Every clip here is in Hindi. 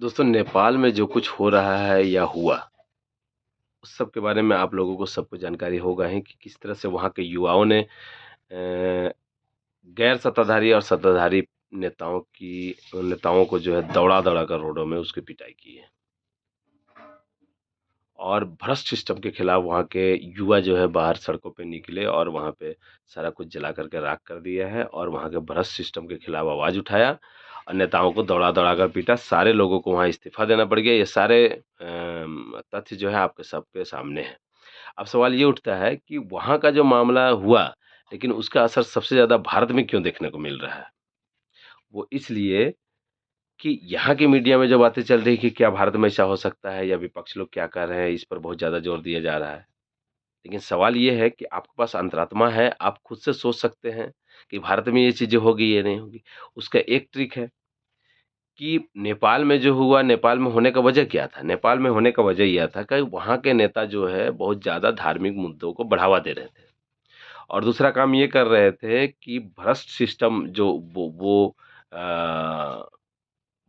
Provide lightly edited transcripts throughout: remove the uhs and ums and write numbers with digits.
दोस्तों, नेपाल में जो कुछ हो रहा है या हुआ, उस सब के बारे में आप लोगों को सबको जानकारी होगा ही कि किस तरह से वहाँ के युवाओं ने गैर सत्ताधारी और सत्ताधारी नेताओं को जो है दौड़ा-दौड़ा कर रोडों में उसकी पिटाई की है। और भ्रष्ट सिस्टम के खिलाफ वहाँ के युवा जो है बाहर सड़कों पे निकले और वहाँ पे सारा कुछ जला कर के राख कर दिया है और वहाँ के भ्रष्ट सिस्टम के खिलाफ आवाज़ उठाया और नेताओं को दौड़ा-दौड़ा कर पीटा। सारे लोगों को वहाँ इस्तीफ़ा देना पड़ गया। ये सारे तथ्य जो है आपके सबके सामने हैं। अब सवाल ये उठता है कि वहाँ का जो मामला हुआ, लेकिन उसका असर सबसे ज़्यादा भारत में क्यों देखने को मिल रहा है? वो इसलिए कि यहाँ की मीडिया में जो बातें चल रही कि क्या भारत में ऐसा हो सकता है या विपक्ष लोग क्या कह रहे हैं, इस पर बहुत ज़्यादा जोर दिया जा रहा है। लेकिन सवाल ये है कि आपके पास अंतरात्मा है, आप खुद से सोच सकते हैं कि भारत में ये चीज़ें होगी या नहीं होगी। उसका एक ट्रिक है कि नेपाल में जो हुआ, नेपाल में होने का वजह क्या था? नेपाल में होने का वजह यह था कि वहाँ के नेता जो है बहुत ज़्यादा धार्मिक मुद्दों को बढ़ावा दे रहे थे। और दूसरा काम ये कर रहे थे कि भ्रष्ट सिस्टम जो वो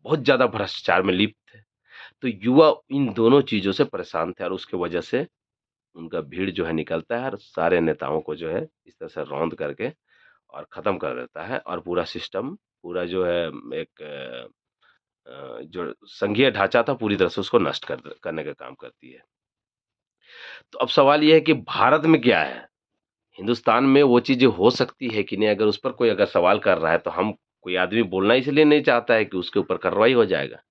बहुत ज़्यादा भ्रष्टाचार में लिप्त थे। तो युवा इन दोनों चीज़ों से परेशान थे और उसकी वजह से उनका भीड़ जो है निकलता है और सारे नेताओं को जो है इस तरह से रौंद करके और ख़त्म कर देता है और पूरा सिस्टम पूरा जो है एक जो संघीय ढाँचा था पूरी तरह से उसको नष्ट करने का काम करती है। तो अब सवाल ये है कि भारत में क्या है? हिंदुस्तान में वो चीज़ें हो सकती है कि नहीं? अगर उस पर कोई अगर सवाल कर रहा है तो हम कोई आदमी बोलना इसलिए नहीं चाहता है कि उसके ऊपर कार्रवाई हो जाएगा।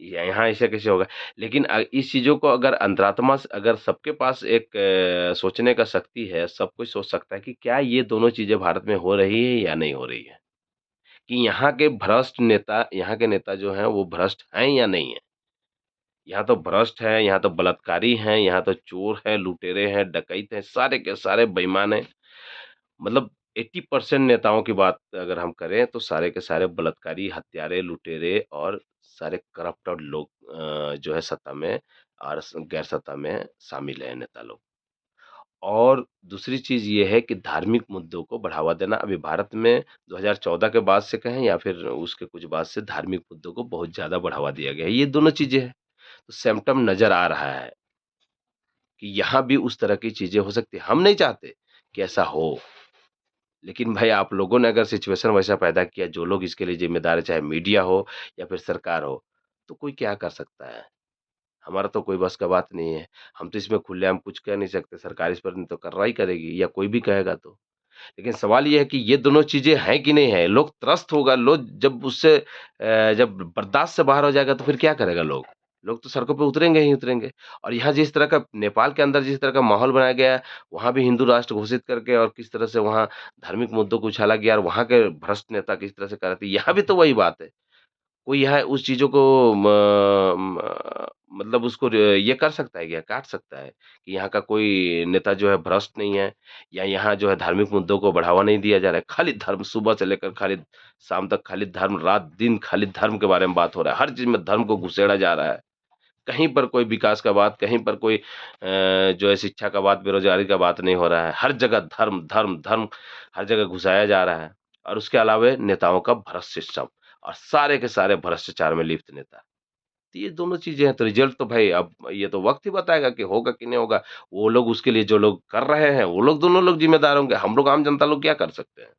यहाँ ऐसा कैसे होगा? लेकिन इस चीज़ों को अगर अंतरात्मा से अगर सबके पास एक सोचने का शक्ति है, सब कोई सोच सकता है कि क्या ये दोनों चीज़ें भारत में हो रही है या नहीं हो रही है? कि यहाँ के नेता जो हैं वो भ्रष्ट हैं या नहीं हैं? यहाँ तो भ्रष्ट हैं, यहाँ तो बलात्कारी हैं, यहाँ तो चोर हैं, लुटेरे हैं, डकैत हैं, सारे के सारे बेईमान हैं। मतलब 80% नेताओं की बात अगर हम करें तो सारे के सारे बलात्कारी, हत्यारे, लुटेरे और सारे करप्टेड लोग जो है सत्ता में और गैर सत्ता में शामिल हैं नेता लोग। और दूसरी चीज़ ये है कि धार्मिक मुद्दों को बढ़ावा देना अभी भारत में 2014 के बाद से कहें या फिर उसके कुछ बाद से धार्मिक मुद्दों को बहुत ज़्यादा बढ़ावा दिया गया है। ये दोनों चीज़ें हैं। तो सिम्पटम नज़र आ रहा है कि यहाँ भी उस तरह की चीज़ें हो सकती हैं। हम नहीं चाहते कि ऐसा हो। लेकिन भाई आप लोगों ने अगर सिचुएशन वैसा पैदा किया, जो लोग इसके लिए ज़िम्मेदार है, चाहे मीडिया हो या फिर सरकार हो, तो कोई क्या कर सकता है? हमारा तो कोई बस का बात नहीं है। हम तो इसमें खुलेआम कुछ कह नहीं सकते, सरकार इस पर नहीं तो कार्रवाई करेगी या कोई भी कहेगा तो। लेकिन सवाल ये है कि ये दोनों चीज़ें हैं कि नहीं है? लोग त्रस्त होगा, लोग जब उससे जब बर्दाश्त से बाहर हो जाएगा तो फिर क्या करेगा लोग? लोग तो सड़कों पे उतरेंगे ही उतरेंगे और यहाँ जिस तरह का नेपाल के अंदर जिस तरह का माहौल बनाया गया है, वहाँ भी हिंदू राष्ट्र घोषित करके और किस तरह से वहाँ धार्मिक मुद्दों को उछाला गया और वहाँ के भ्रष्ट नेता किस तरह से कर रहे थे, यहाँ भी तो वही बात है। कोई यहाँ उस चीज़ों को मतलब उसको ये कर सकता है क्या? काट सकता है कि यहाँ का कोई नेता जो है भ्रष्ट नहीं है या यहाँ जो है धार्मिक मुद्दों को बढ़ावा नहीं दिया जा रहा है। खाली धर्म सुबह से लेकर खाली शाम तक खाली धर्म, रात-दिन खाली धर्म के बारे में बात हो रहा है। हर चीज़ में धर्म को घुसेड़ा जा रहा है। कहीं पर कोई विकास का बात, कहीं पर कोई जो है शिक्षा का बात, बेरोज़गारी का बात नहीं हो रहा है। हर जगह धर्म, धर्म, धर्म हर जगह घुसाया जा रहा है और उसके अलावे नेताओं का भ्रष्ट सिस्टम और सारे के सारे भ्रष्टाचार में लिप्त नेता। तो ये दोनों चीज़ें हैं, तो रिज़ल्ट तो भाई अब ये तो वक़्त ही बताएगा कि होगा कि नहीं होगा। वो लोग उसके लिए जो लोग कर रहे हैं, वो लोग दोनों लोग ज़िम्मेदार होंगे। हम लोग आम जनता लोग क्या कर सकते हैं?